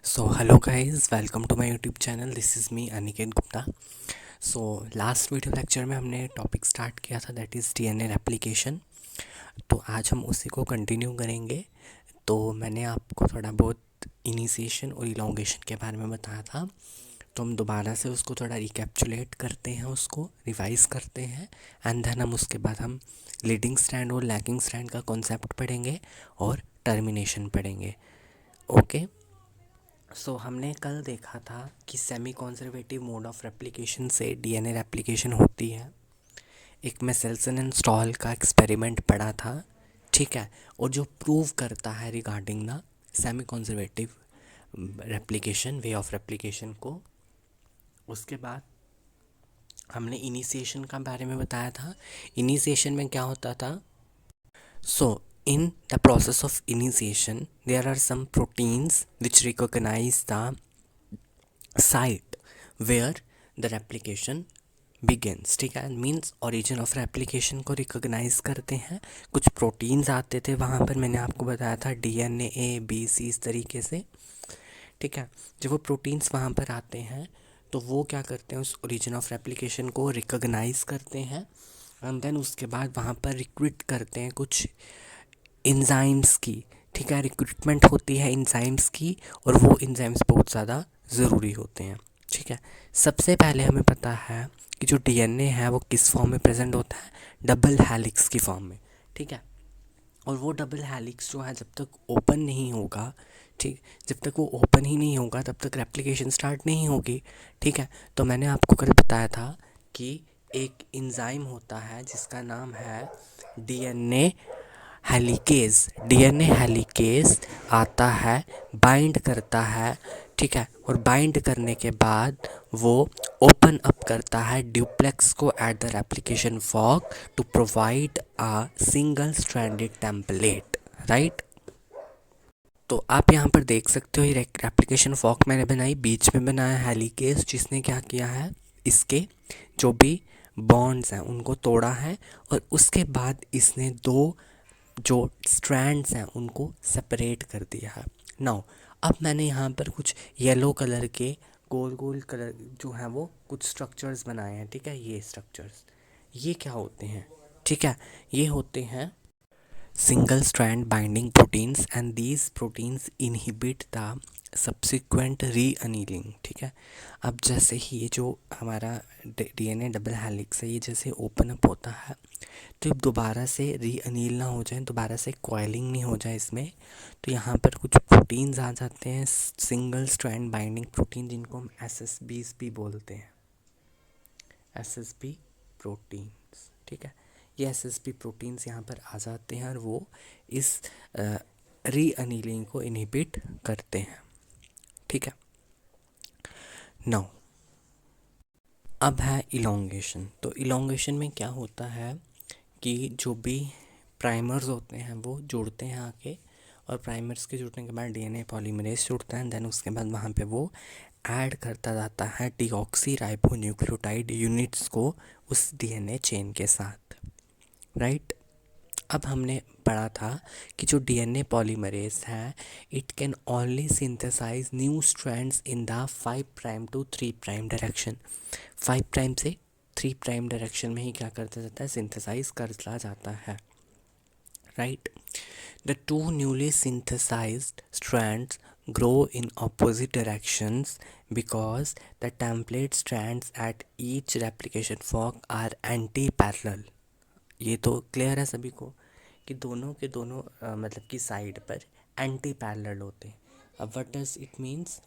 So hello guys, welcome to my YouTube channel. This is me Aniket Gupta. So last video lecture में हमने topic start किया था that is DNA replication. तो आज हम उसी को कंटिन्यू करेंगे। तो मैंने आपको थोड़ा बहुत इनिशिएशन और इलोंगेशन के बारे में बताया था, तो हम दोबारा से उसको थोड़ा रिकैप्चुलेट करते हैं, उसको रिवाइज करते हैं एंड देन हम उसके बाद हम लीडिंग स्ट्रैंड और लैगिंग स्ट्रैंड का कॉन्सेप्ट पढ़ेंगे और टर्मिनेशन पढ़ेंगे। ओके। सो हमने कल देखा था कि semi conservative mode of replication से डीएनए रेप्लिकेशन होती है। एक मेसेल्सन एंड स्टॉल का एक्सपेरिमेंट पढ़ा था, ठीक है, और जो प्रूव करता है regarding the semi conservative replication way of replication को। उसके बाद हमने इनिशिएशन का बारे में बताया था। इनिशिएशन में क्या होता था? So, in the process of initiation, there are some proteins which recognize the site where the replication begins, ठीक है, मीन्स ओरिजिन ऑफ रेप्लिकेशन को रिकॉग्नाइज करते हैं। कुछ प्रोटीन्स आते थे वहाँ पर, मैंने आपको बताया था डीएनए ए बी सी इस तरीके से, ठीक है। जब वो प्रोटीन्स वहाँ पर आते हैं तो वो क्या करते हैं, उस ओरिजिन ऑफ रेप्लिकेशन को रिकॉग्नाइज करते हैं एंड देन उसके बाद वहाँ पर रिक्रूट करते हैं कुछ इंजाइम्स की, ठीक है, रिक्रूटमेंट होती है इंजाइम्स की और वो इंजाइम्स बहुत ज़्यादा ज़रूरी होते हैं, ठीक है। सबसे पहले हमें पता है कि जो डीएनए है वो किस फॉर्म में प्रेजेंट होता है, डबल हेलिक्स की फॉर्म में, ठीक है। और वो डबल हेलिक्स जो है जब तक ओपन नहीं होगा, ठीक, जब तक वो ओपन ही नहीं होगा तब तक रेप्लिकेशन स्टार्ट नहीं होगी, ठीक है। तो मैंने आपको कल बताया था कि एक इंजाइम होता है जिसका नाम है डीएनए हेलिकेज। डीएनए हेलिकेज आता है, बाइंड करता है, ठीक है, और बाइंड करने के बाद वो ओपन अप करता है ड्यूप्लेक्स को at the replication fork to provide a single stranded template, right. तो आप यहाँ पर देख सकते हो ये रेप्लिकेशन फॉर्क मैंने बनाई, बीच में बनाया हेलिकेज, जिसने क्या किया है, इसके जो भी बॉन्ड्स हैं उनको तोड़ा है और उसके बाद इसने दो जो स्ट्रैंड्स हैं उनको सेपरेट कर दिया है। नाउ अब मैंने यहाँ पर कुछ येलो कलर के गोल गोल कलर जो हैं वो कुछ स्ट्रक्चर्स बनाए हैं, ठीक है। ये स्ट्रक्चर्स ये क्या होते हैं, ठीक है, ये होते हैं single strand binding proteins and these proteins inhibit the subsequent re-annealing, ठीक है। अब जैसे ही ये जो हमारा डीएनए डबल हेलिक्स है ये जैसे ओपन अप होता है तो अब दोबारा से री अनील ना हो जाए, दोबारा से कॉइलिंग नहीं हो जाए इसमें, तो यहाँ पर कुछ प्रोटीन्स आ जाते हैं, सिंगल स्ट्रैंड बाइंडिंग प्रोटीन, जिनको हम एसएसबीज भी बोलते हैं, एसएसबी प्रोटीन्स, ठीक है। ये एसएसबी प्रोटीन्स यहाँ पर आ जाते हैं और वो इस री अनीलिंग को इनहिबिट करते हैं, ठीक है। नाउ अब है इलोंगेशन। तो इलोंगेशन में क्या होता है कि जो भी प्राइमर्स होते हैं वो जुड़ते हैं आके, और प्राइमर्स के जुड़ने के बाद डीएनए पॉलीमरेज जुड़ता है, देन उसके बाद वहाँ पे वो ऐड करता जाता है डीऑक्सी राइबो न्यूक्लियोटाइड यूनिट्स को उस डीएनए चेन के साथ, राइट। अब हमने पढ़ा था कि जो डीएनए पॉलीमरेज है it can only synthesize new strands in the 5 prime to 3 prime direction. 5 prime से 3 प्राइम डायरेक्शन में ही क्या करता जाता है, सिंथेसाइज करता जाता है, right. The two newly synthesized strands grow in opposite directions because the template strands at each replication fork are anti-parallel। ये तो क्लियर है सभी को कि दोनों के दोनों मतलब कि साइड पर एंटी पैरेलल होते हैं। अब व्हाट डज इट मीन्स,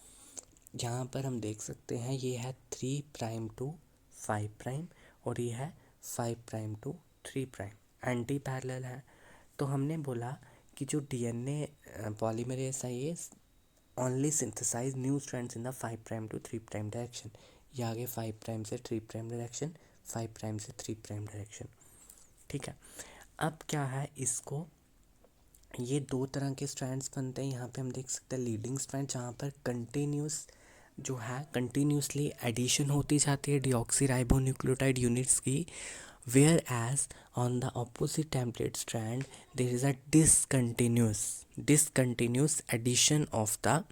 यहाँ पर हम देख सकते हैं ये है 3 प्राइम टू 5 प्राइम और ये है 5 prime to 3 prime, antiparallel है। तो हमने बोला कि जो डीएनए पॉलीमरेज है ये only synthesize new strands in the 5 prime to 3 prime direction. ये आगे 5 प्राइम से 3 प्राइम डायरेक्शन, 5 प्राइम से 3 प्राइम डायरेक्शन, ठीक है। अब क्या है, इसको ये दो तरह के स्ट्रैंड्स बनते हैं। यहाँ पे हम देख सकते हैं लीडिंग स्ट्रैंड जहाँ पर कंटिन्यूस जो है कंटिन्यूसली एडिशन होती जाती है डीऑक्सी राइबो न्यूक्लियोटाइड यूनिट्स की, whereas on the opposite template strand there is a discontinuous addition of the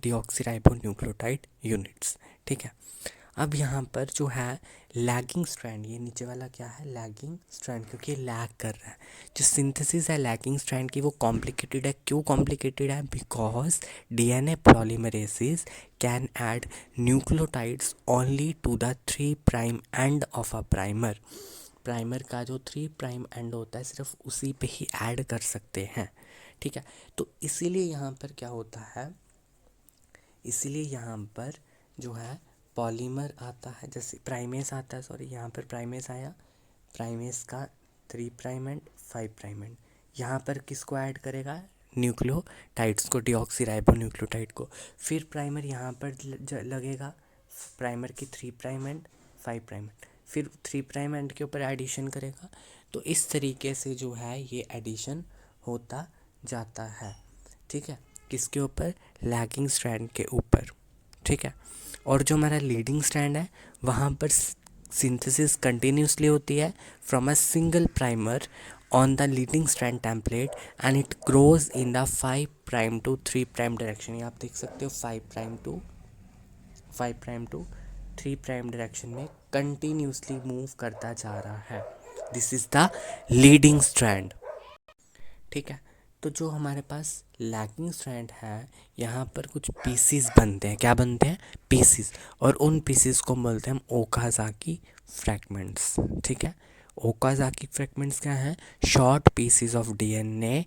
deoxyribonucleotide units। ठीक है, अब यहाँ पर जो है लैगिंग स्ट्रैंड, ये नीचे वाला क्या है, लैगिंग स्ट्रैंड, क्योंकि ये लैग कर रहा है। जो सिंथेसिस है लैगिंग स्ट्रैंड की वो कॉम्प्लिकेटेड है। क्यों कॉम्प्लिकेटेड है? Because DNA polymerases can add nucleotides only to the 3 prime end of a primer. Primer का जो 3 प्राइम एंड होता है सिर्फ उसी पे ही ऐड कर सकते हैं। ठीक है, तो इसीलिए यहाँ पर क्या होता है, इसीलिए यहाँ पर जो है पॉलीमर आता है, जैसे प्राइमेस आता है, सॉरी यहाँ पर प्राइमेस आया, प्राइमेस का 3 प्राइम एंड 5 प्राइम एंड, यहाँ पर किसको ऐड करेगा, न्यूक्लियोटाइड्स को, डीऑक्सीराइबोन्यूक्लियोटाइड को। फिर प्राइमर यहाँ पर लगेगा, प्राइमर की 3 प्राइम एंड 5 प्राइम एंड, फिर 3 प्राइम एंड के ऊपर एडिशन करेगा। तो इस तरीके से जो है ये एडिशन होता जाता है। ठीक है, किसके ऊपर, लैगिंग स्ट्रैंड के ऊपर। ठीक है, और जो हमारा लीडिंग स्ट्रैंड है वहाँ पर सिंथेसिस कंटिन्यूसली होती है from a single primer on the leading strand template and it grows in the 5 prime to 3 prime direction. ये आप देख सकते हो 5 प्राइम टू 3 प्राइम डायरेक्शन में कंटिन्यूसली मूव करता जा रहा है। This is the leading strand. ठीक है, तो जो हमारे पास लैगिंग स्ट्रैंड है यहाँ पर कुछ पीसीस बनते हैं। क्या बनते हैं? पीसीस। और उन पीसीस को बोलते हैं हम ओकाज़ाकी फ्रैगमेंट्स। ठीक है, ओकाज़ाकी फ्रैगमेंट्स क्या हैं? Short pieces of DNA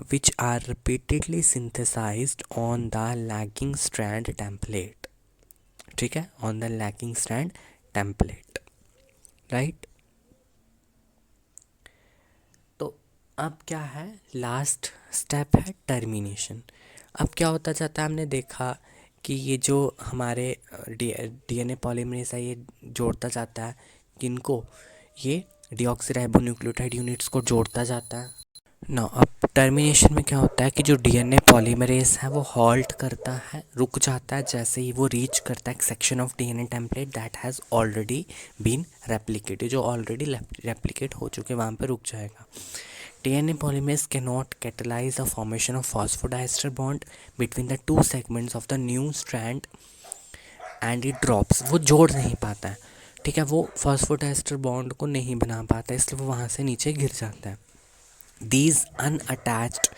which are repeatedly synthesized on the lagging strand template। ठीक है, on the lagging strand template, right? तो अब क्या है, लास्ट स्टेप है टर्मिनेशन। अब क्या होता जाता है, हमने देखा कि ये जो हमारे डीएनए पॉलीमरेज है ये जोड़ता जाता है किनको, ये डीऑक्सीराइबोन्यूक्लियोटाइड यूनिट्स को जोड़ता जाता है ना। अब टर्मिनेशन में क्या होता है कि जो डीएनए पॉलीमरेज है वो हॉल्ट करता है, रुक जाता है जैसे ही वो रीच करता है एक section of DNA template that has already been replicated, जो ऑलरेडी रेप्लिकेट हो चुके वहाँ पर रुक जाएगा। DNA polymerase can not catalyze the formation of phosphodiester bond between the 2 segments of the new strand and it drops. वो जोड़ नहीं पाता है। ठीक है, वो फॉस्फोडाइस्टर बॉन्ड को नहीं बना पाता है, इसलिए वो वहाँ से नीचे गिर जाता है। These unattached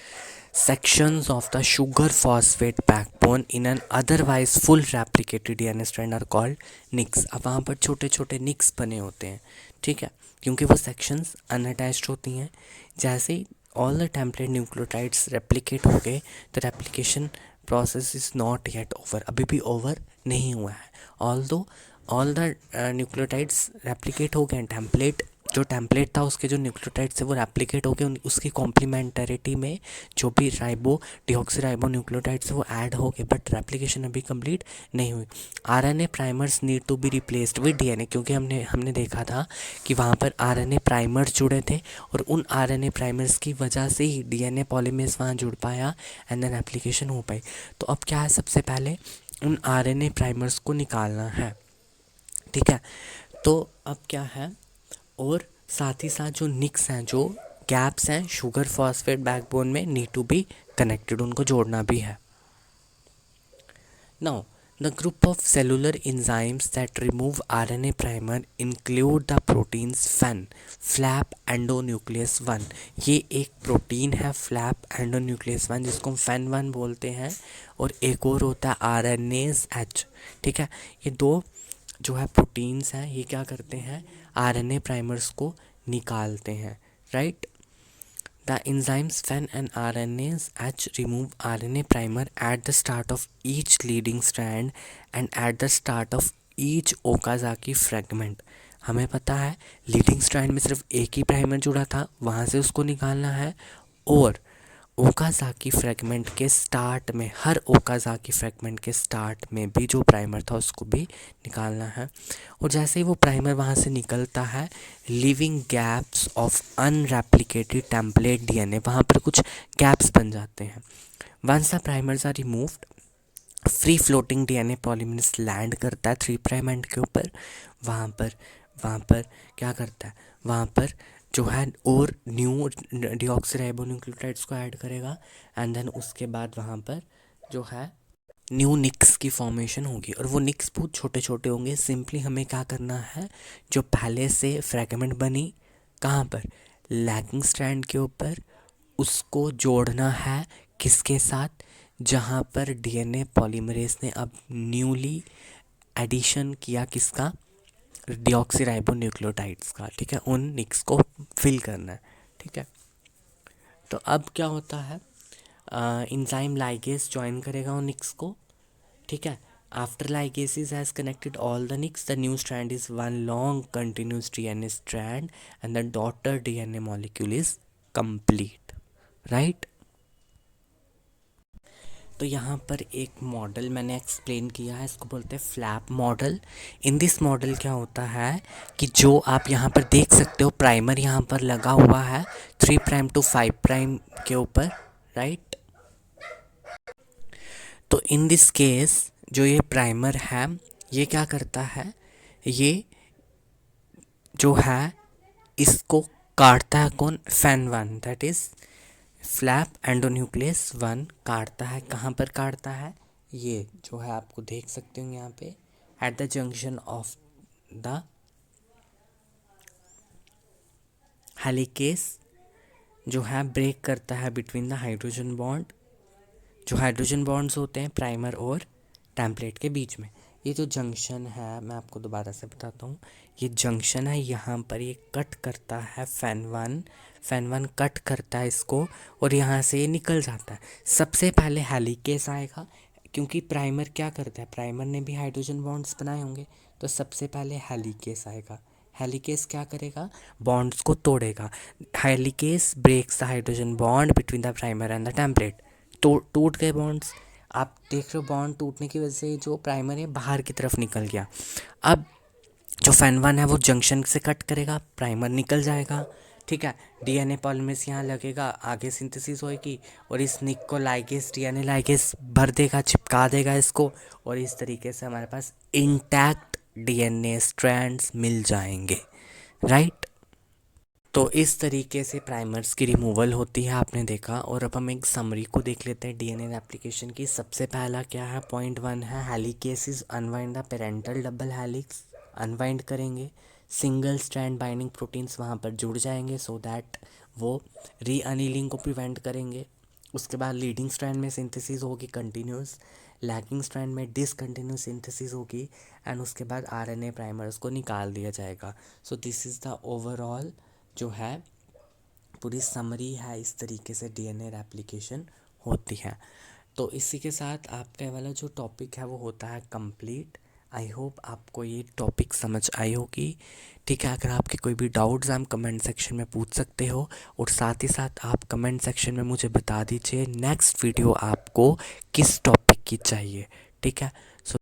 sections of the sugar phosphate backbone in an otherwise full replicated DNA strand are called nicks। अब वहाँ पर छोटे छोटे निक्स बने होते हैं। ठीक है, क्योंकि वो सेक्शंस अनअटैच्ड होती हैं। जैसे ही all the template nucleotides replicate हो गए तो replication process is not yet over, अभी भी ओवर नहीं हुआ है। ऑल द न्यूक्लियोटाइड्स रेप्लिकेट हो गए, टेम्पलेट जो टेम्पलेट था उसके जो न्यूक्लियोटाइड्स है वो रेप्लिकेट हो गए, उसकी कॉम्प्लीमेंटरिटी में जो भी डीऑक्सीराइबो न्यूक्लियोटाइड्स वो ऐड हो गए, बट रेप्लिकेशन अभी कंप्लीट नहीं हुई। RNA primers need to be replaced with DNA, क्योंकि हमने देखा था कि वहाँ पर आरएनए प्राइमर्स जुड़े थे और उन आरएनए प्राइमर्स की वजह से ही डीएनए पॉलीमरेज वहाँ जुड़ पाया एंड देन रेप्लिकेशन हो पाई। तो अब क्या है, सबसे पहले उन आरएनए प्राइमर्स को निकालना है। ठीक है, तो अब क्या है, और साथ ही साथ जो निक्स हैं, जो गैप्स हैं शुगर फॉस्फेट बैकबोन में, नीड टू बी कनेक्टेड, उनको जोड़ना भी है। Now the group of cellular enzymes that remove RNA primer include the proteins fan flap endonuclease 1। ये एक प्रोटीन है फ्लैप एंडोन्यूक्लियस 1 जिसको हम फैन 1 बोलते हैं, और एक और होता है आरएनएज एच। ठीक है, ये दो जो है प्रोटीन्स हैं, ये क्या करते हैं, आरएनए प्राइमर्स को निकालते हैं, right. The enzymes fan and RNase H remove RNA primer at the start of each leading strand and at the start of each Okazaki fragment. हमें पता है लीडिंग स्ट्रैंड में सिर्फ एक ही प्राइमर जुड़ा था, वहाँ से उसको निकालना है, और ओकाज़ाकी फ्रैगमेंट के स्टार्ट में, हर ओकाज़ाकी फ्रैगमेंट के स्टार्ट में भी जो प्राइमर था उसको भी निकालना है। और जैसे ही वो प्राइमर वहाँ से निकलता है, leaving gaps of unreplicated template DNA, वहाँ पर कुछ गैप्स बन जाते हैं। Once the primers are removed, free floating DNA polymerase land करता है 3 प्राइम एंड के ऊपर। वहाँ पर वहाँ पर क्या करता है, वहाँ पर जो है और न्यू डिऑक्सीराइबोन्यूक्लियोटाइड्स को ऐड करेगा एंड देन उसके बाद वहाँ पर जो है न्यू निक्स की फॉर्मेशन होगी और वो निक्स बहुत छोटे छोटे होंगे। सिंपली हमें क्या करना है, जो पहले से फ्रैगमेंट बनी कहाँ पर, लैगिंग स्ट्रैंड के ऊपर, उसको जोड़ना है किसके साथ, जहाँ पर डीएनए पॉलीमरेज ने अब न्यूली एडिशन किया किसका, डिऑक्सीराइबोन्यूक्लियोटाइड्स का, ठीक है, उन निक्स को फिल करना है, ठीक है। तो अब क्या होता है, इंजाइम लाइगेज ज्वाइन करेगा उन निक्स को, ठीक है। After ligases has connected all the nicks, the new strand is one long continuous DNA strand and the daughter DNA molecule is complete, right? तो यहाँ पर एक मॉडल मैंने एक्सप्लेन किया है, इसको बोलते हैं flap model. In this model क्या होता है कि जो आप यहाँ पर देख सकते हो, प्राइमर यहाँ पर लगा हुआ है 3 प्राइम टू 5 प्राइम के ऊपर, राइट। तो इन दिस केस जो ये प्राइमर है ये क्या करता है, ये जो है इसको काटता है कौन, fan one, that is flap endonuclease one काटता है। कहाँ पर काटता है, ये जो है आपको देख सकते हो यहाँ पे, at the junction of the helicase, जो है ब्रेक करता है बिटवीन द हाइड्रोजन बॉन्ड, जो हाइड्रोजन बॉन्ड्स होते हैं प्राइमर और टेम्पलेट के बीच में। ये जो जंक्शन है मैं आपको दोबारा से बताता हूँ, ये जंक्शन है, यहाँ पर ये कट करता है फैन वन कट करता है इसको और यहाँ से ये निकल जाता है। सबसे पहले हेलिकेस आएगा, क्योंकि प्राइमर क्या करता है, प्राइमर ने भी हाइड्रोजन बॉन्ड्स बनाए होंगे, तो सबसे पहले हेलिकेस आएगा। हेलिकेस क्या करेगा, बॉन्ड्स को तोड़ेगा। Helicase breaks the hydrogen bond between the primer and the template. टूट गए बॉन्ड्स, आप देख रहे हो बॉन्ड टूटने की वजह से जो प्राइमर है बाहर की तरफ निकल गया। अब जो फैन वन है वो जंक्शन से कट करेगा, प्राइमर निकल जाएगा, ठीक है। डीएनए पॉलीमरेज यहाँ लगेगा, आगे सिंथेसिस होएगी और इस निक को लाइगेस, डीएनए लाइगेस भर देगा, चिपका देगा इसको, और इस तरीके से हमारे पास इंटैक्ट डीएनए स्ट्रैंड्स मिल जाएंगे, राइट। तो इस तरीके से प्राइमर्स की रिमूवल होती है, आपने देखा। और अब हम एक समरी को देख लेते हैं डीएनए एप्लीकेशन की। सबसे पहला क्या है, पॉइंट 1 है helicases unwind the parental double helix, unwind करेंगे, सिंगल स्ट्रैंड बाइंडिंग प्रोटीन्स वहाँ पर जुड़ जाएंगे सो दैट वो री अनिलिंग को प्रिवेंट करेंगे। उसके बाद लीडिंग स्ट्रैंड में सिंथेसिस होगी कंटिन्यूस, लैगिंग स्ट्रैंड में डिसकंटिन्यूस सिंथेसिस होगी एंड उसके बाद आरएनए प्राइमर्स को निकाल दिया जाएगा। So this is the overall जो है पूरी समरी है, इस तरीके से डीएनए रेप्लिकेशन होती है। तो इसी के साथ आपका वाला जो टॉपिक है वो होता है कंप्लीट। आई होप आपको ये टॉपिक समझ आई होगी, ठीक है। अगर आपके कोई भी डाउट्स हैं, हम कमेंट सेक्शन में पूछ सकते हो, और साथ ही साथ आप कमेंट सेक्शन में मुझे बता दीजिए नेक्स्ट वीडियो आपको किस टॉपिक की चाहिए, ठीक है। सो